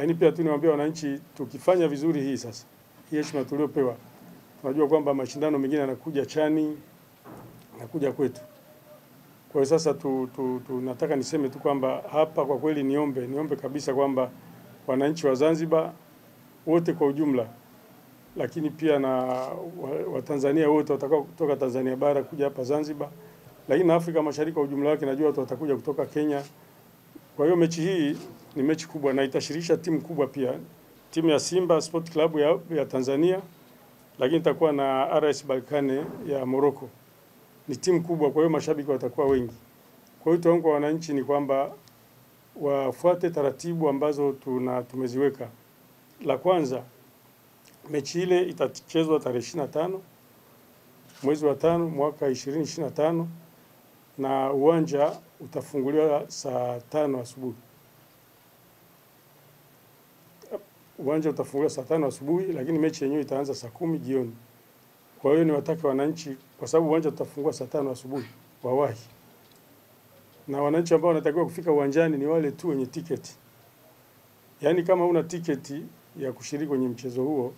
Lakini pia niwaambia wananchi, tukifanya vizuri hii sasa, hii heshima tuliopewa, tunajua kwamba mashindano mengine yanakuja Chani, yanakuja kwetu. Kwa hiyo sasa nataka niseme tu kwamba hapa kwa kweli niombe kabisa kwamba wananchi wa Zanzibar wote kwa ujumla, lakini pia na Watanzania wote watakao kutoka Tanzania bara kuja hapa Zanzibar, lakini na Afrika Mashariki kwa ujumla wake, najua watu watakuja kutoka Kenya. Kwa hiyo mechi hii ni mechi kubwa na itashirikisha timu kubwa pia. Timu ya Simba Sport Club ya Tanzania, lakini itakuwa na RS Berkane ya Morocco. Ni timu kubwa, kwa hiyo mashabiki watakuwa wengi. Kwa hiyo tuombe kwa wananchi ni kwamba wafuate taratibu ambazo tumeziweka. La kwanza, mechi ile itachezwa tarehe 25 mwezi wa 5 mwaka 2025 na uwanja utafunguliwa saa 5 asubuhi. Uwanja utafunguliwa saa 5 asubuhi, lakini mechi yenyewe itaanza saa 10 jioni. Kwa hiyo niwataka wananchi, kwa sababu uwanja utafungua saa 5 asubuhi, wawahi. Na wananchi ambao wanatakiwa kufika uwanjani ni wale tu wenye tiketi. Yaani kama una tiketi ya kushiriki kwenye mchezo huo,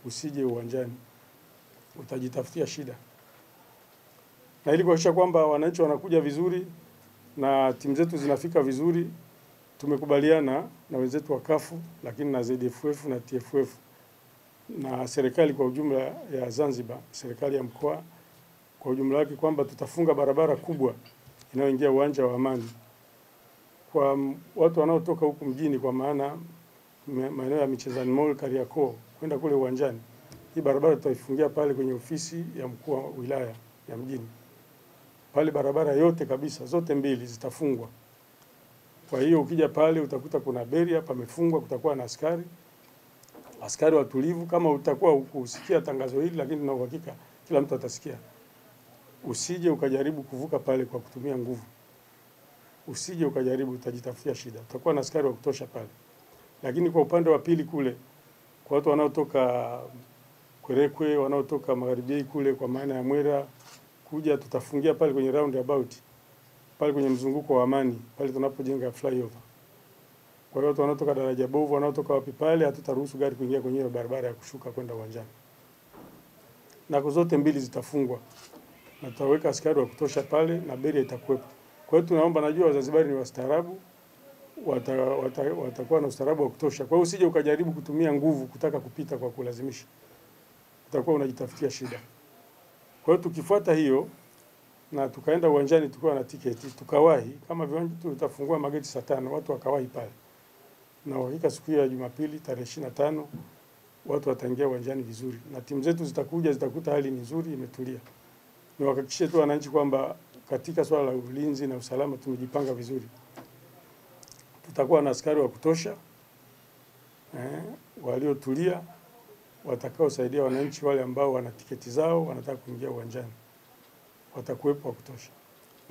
usije uwanjani, utajitafutia shida. Na ili kuhakikisha kwamba wananchi wanakuja vizuri na timu zetu zinafika vizuri, tumekubaliana na wenzetu wa CAF, lakini na ZFF na TFF na serikali kwa ujumla ya Zanzibar, serikali ya mkoa kwa ujumla wake, kwamba tutafunga barabara kubwa inayoingia uwanja wa Amani kwa watu wanaotoka huku mjini, kwa maana maeneo ya Michezani Mall, Kariakoo, kwenda kule uwanjani. Hii barabara tutaifungia pale kwenye ofisi ya mkuu wa wilaya ya mjini. Pale barabara yote kabisa, zote mbili zitafungwa. Kwa hiyo ukija pale utakuta kuna beria pamefungwa, kutakuwa na askari watulivu. Kama utakuwa ukusikia tangazo hili, lakini na uhakika kila mtu atasikia. Usije ukajaribu kuvuka pale kwa kutumia nguvu. Usije ukajaribu, utajitafutia shida. Utakuwa na askari wa kutosha pale. Lakini kwa upande wa pili kule, kwa watu wanaotoka Kwerekwe, wanaotoka Magharibi kule kwa maana ya Mwera kuja, tutafungia pale kwenye roundabout, pale kwenye mzunguko wa Amani, pale tunapojenga flyover. Kwa hiyo watu wanaotoka Daraja Bovu, wanaotoka wapi pale, hatutaruhusu gari kuingia kwenye barabara ya kushuka kwenda uwanjani. Na zote mbili zitafungwa. Na tutaweka askari wa kutosha pale na beria itakuwepo. Kwa hiyo tunaomba, najua Wazanzibari ni wastaarabu, watakuwa na ustaarabu wa kutosha. Kwa hiyo usije ukajaribu kutumia nguvu kutaka kupita kwa kulazimisha. Utakuwa unajitafutia shida. Kwa hiyo tukifuata hiyo na tukaenda uwanjani tukiwa na tiketi, tukawahi, kama viwanja tutafungua mageti saa 5, watu wakawahi pale. Na uhakika siku ya Jumapili tarehe 25 watu wataingia uwanjani vizuri. Na timu zetu zitakuja, zitakuta hali ni nzuri, imetulia. Niwahakikishie tu wananchi kwamba katika swala la ulinzi na usalama tumejipanga vizuri. Tutakuwa na askari wa kutosha, waliotulia, watakaosaidia wananchi wale ambao wana tiketi zao wanataka kuingia uwanjani. Watakuwepo wa kutosha.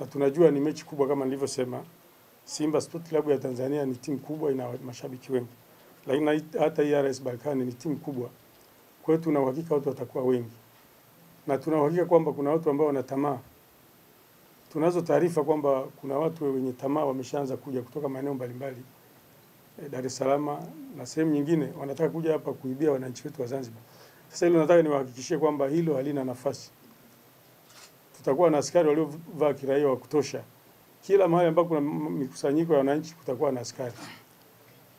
Na tunajua ni mechi kubwa kama nilivyosema. Simba Sport Club ya Tanzania ni timu kubwa, ina mashabiki wengi. Lakini hata hii RS Berkane ni timu kubwa. Kwa hiyo tuna uhakika watu watakuwa wengi. Na tuna uhakika kwamba kuna watu ambao wana tamaa. Tunazo taarifa kwamba kuna watu wenye tamaa wameshaanza kuja kutoka maeneo mbalimbali, Dar es Salaam na sehemu nyingine, wanataka kuja hapa kuibia wananchi wetu wa Zanzibar. Sasa hilo nataka niwahakikishie kwamba hilo halina nafasi. Tutakuwa na askari waliovaa kiraia wa kutosha. Kila mahali ambapo kuna mikusanyiko ya wananchi kutakuwa na askari.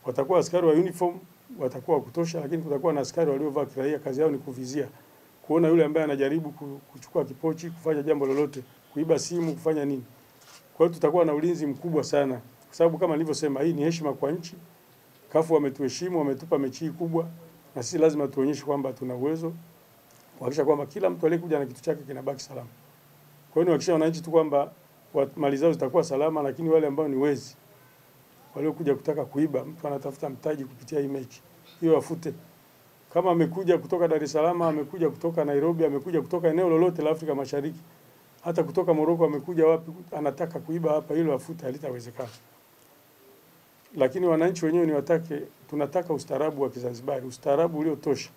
Watakuwa askari wa uniform, watakuwa wa kutosha, lakini kutakuwa na askari waliovaa kiraia, kazi yao ni kuvizia. Kuona yule ambaye anajaribu kuchukua kipochi, kufanya jambo lolote, kuiba simu, kufanya nini. Kwa hiyo tutakuwa na ulinzi mkubwa sana. Kwa sababu kama nilivyosema, hii ni heshima kwa nchi. CAF wametuheshimu, wametupa mechi kubwa, na sisi lazima tuonyeshe kwamba tuna uwezo kuhakikisha kwamba kila mtu aliyekuja na kitu chake kinabaki salama. Kwa hiyo niwahakikishie wananchi tu kwamba mali zao zitakuwa salama, lakini wale ambao ni wezi, waliokuja kutaka kuiba, mtu anatafuta mtaji kupitia hii mechi, hiyo wafute. Kama amekuja kutoka Dar es Salaam, amekuja kutoka Nairobi, amekuja kutoka eneo lolote la Afrika Mashariki, hata kutoka Morocco amekuja wapi, anataka kuiba hapa, hilo afute, halitawezekana. Lakini wananchi wenyewe tunataka ustaarabu wa Kizanzibari, ustaarabu uliotosha.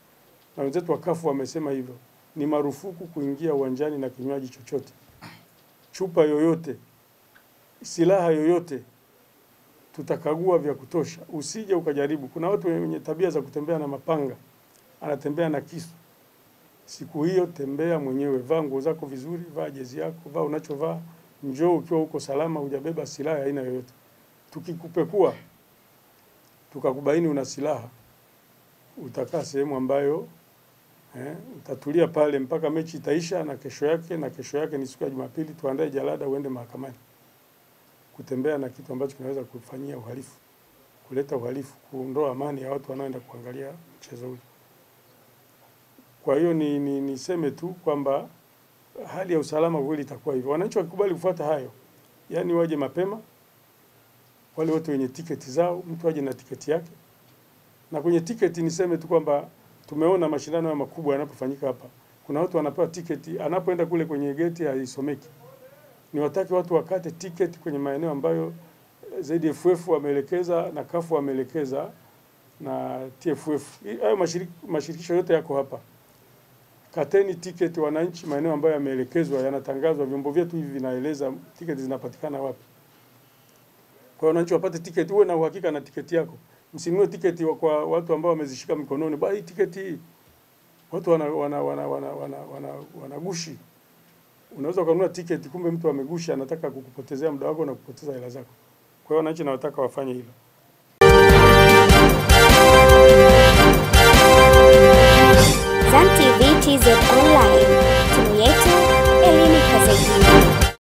Na wenzetu wa CAF wamesema hivyo. Ni marufuku kuingia uwanjani na kinywaji chochote. Chupa yoyote, silaha yoyote, tutakagua vya kutosha. Usije ukajaribu. Kuna watu wenye tabia za kutembea na mapanga, anatembea na kisu. Siku hiyo tembea mwenyewe, vaa nguo zako vizuri, vaa jezi yako, vaa unachovaa, njoo ukiwa uko salama, hujabeba silaha aina yoyote. Tukikupekua tukakubaini una silaha, utakaa sehemu ambayo utatulia pale mpaka mechi itaisha, na kesho yake ni siku ya Jumapili, tuandae jalada uende mahakamani. Kutembea na kitu ambacho kinaweza kufanyia uhalifu, kuleta uhalifu, kuondoa amani ya watu wanaoenda kuangalia mchezo ule. Kwa hiyo niseme tu kwamba hali ya usalama kweli itakuwa hivyo. Wananchi wakikubali kufuata hayo, yani waje mapema, wale wote wenye tiketi zao, mtu aje na tiketi yake. Na kwenye tiketi niseme tu kwamba tumeona mashindano ya makubwa yanapofanyika hapa, kuna watu wanapewa tiketi, anapoenda kule kwenye geti haisomeki. Ni wataki watu wakate tiketi kwenye maeneo ambayo ZFF wameelekeza na CAF wameelekeza na TFF. Hayo mashirikisho yote yako hapa. Kateni tiketi wananchi maeneo ambayo yameelekezwa, yanatangazwa, vyombo vyetu hivi vinaeleza tiketi zinapatikana wapi. Kwa wananchi wapate tiketi, uwe na uhakika na tiketi yako. Msinunue tiketi kwa watu ambao wamezishika mikononi. Bali tiketi hii watu wanagushi. Unaweza kununua tiketi kumbe mtu amegusha, anataka kukupotezea muda wako na kupoteza hela zako. Kwa hiyo wananchi nawataka wafanye hilo. Zam TV TZ Online. Timu yetu, elimika zaidi.